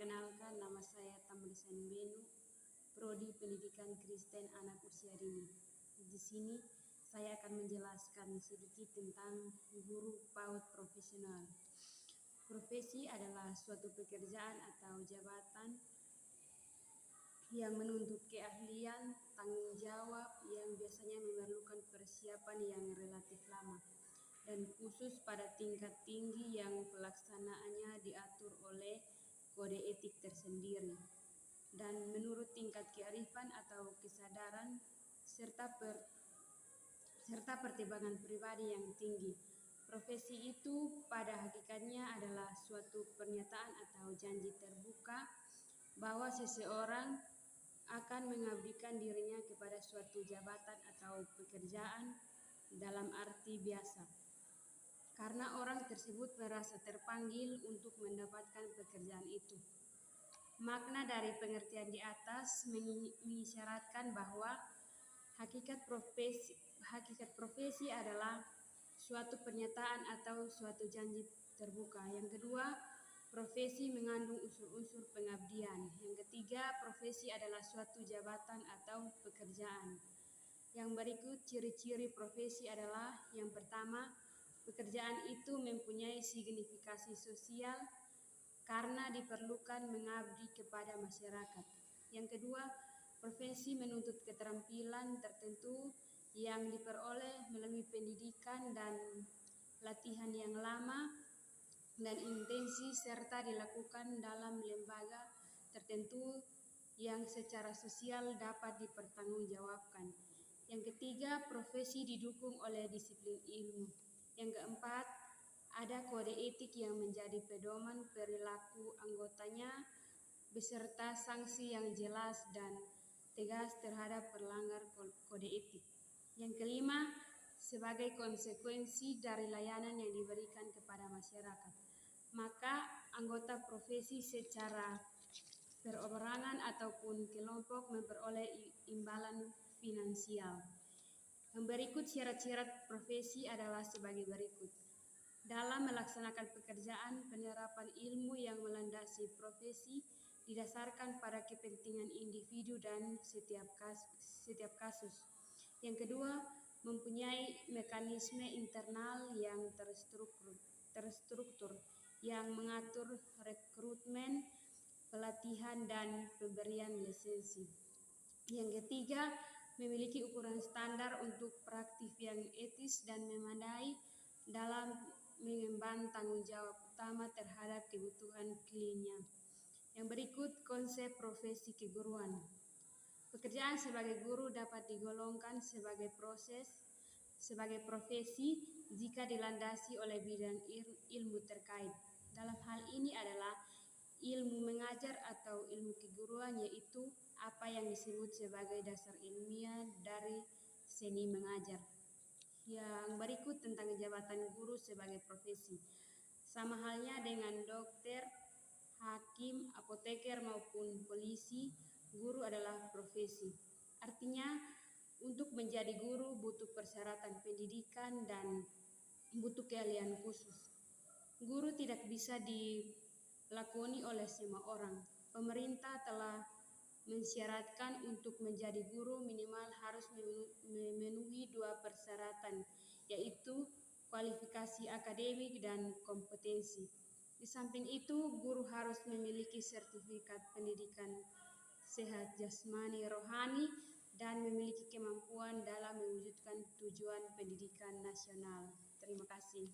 Perkenalkan, nama saya Tamlisan Benu, Prodi Pendidikan Kristen Anak Usia Dini. Di sini saya akan menjelaskan sedikit tentang guru PAUD profesional. Profesi adalah suatu pekerjaan atau jabatan yang menuntut keahlian, tanggung jawab yang biasanya memerlukan persiapan yang relatif lama dan khusus pada tingkat tinggi yang pelaksanaannya diatur oleh kode etik tersendiri dan menurut tingkat kearifan atau kesadaran serta pertimbangan pribadi yang tinggi. Profesi itu pada hakikatnya adalah suatu pernyataan atau janji terbuka bahwa seseorang akan mengabdikan dirinya kepada suatu jabatan atau pekerjaan dalam arti biasa, karena orang tersebut merasa terpanggil untuk mendapatkan pekerjaan itu. Makna dari pengertian di atas mengisyaratkan bahwa hakikat profesi adalah suatu pernyataan atau suatu janji terbuka. Yang kedua, profesi mengandung unsur-unsur pengabdian. Yang ketiga, profesi adalah suatu jabatan atau pekerjaan. Yang berikut ciri-ciri profesi adalah: yang pertama, pekerjaan itu mempunyai signifikasi sosial karena diperlukan mengabdi kepada masyarakat. Yang kedua, profesi menuntut keterampilan tertentu yang diperoleh melalui pendidikan dan latihan yang lama dan intensi serta dilakukan dalam lembaga tertentu yang secara sosial dapat dipertanggungjawabkan. Yang ketiga, profesi didukung oleh disiplin ilmu. Yang keempat, ada kode etik yang menjadi pedoman perilaku anggotanya beserta sanksi yang jelas dan tegas terhadap pelanggar kode etik. Yang kelima, sebagai konsekuensi dari layanan yang diberikan kepada masyarakat, maka anggota profesi secara perorangan ataupun kelompok memperoleh imbalan finansial. Yang berikut syarat-syarat profesi adalah sebagai berikut. Dalam melaksanakan pekerjaan, penerapan ilmu yang melandasi profesi didasarkan pada kepentingan individu dan setiap kasus. Yang kedua, mempunyai mekanisme internal yang terstruktur yang mengatur rekrutmen, pelatihan, dan pemberian lisensi. Yang ketiga, memiliki ukuran standar untuk praktik yang etis dan memadai dalam mengemban tanggung jawab utama terhadap kebutuhan kliennya. Yang berikut konsep profesi keguruan. Pekerjaan sebagai guru dapat digolongkan sebagai profesi jika dilandasi oleh bidang ilmu terkait. Dalam hal ini adalah ilmu mengajar atau ilmu keguruan, yaitu apa yang disebut sebagai dasar ilmiah dari seni mengajar. Yang berikut tentang jabatan guru sebagai profesi. Sama halnya dengan dokter, hakim, apoteker maupun polisi, guru adalah profesi. Artinya, untuk menjadi guru butuh persyaratan pendidikan dan butuh keahlian khusus. Guru tidak bisa dilakoni oleh semua orang. Pemerintah telah mensyaratkan untuk menjadi guru minimal harus memenuhi 2 persyaratan, yaitu kualifikasi akademik dan kompetensi. Di samping itu, guru harus memiliki sertifikat pendidikan sehat jasmani rohani dan memiliki kemampuan dalam mewujudkan tujuan pendidikan nasional. Terima kasih.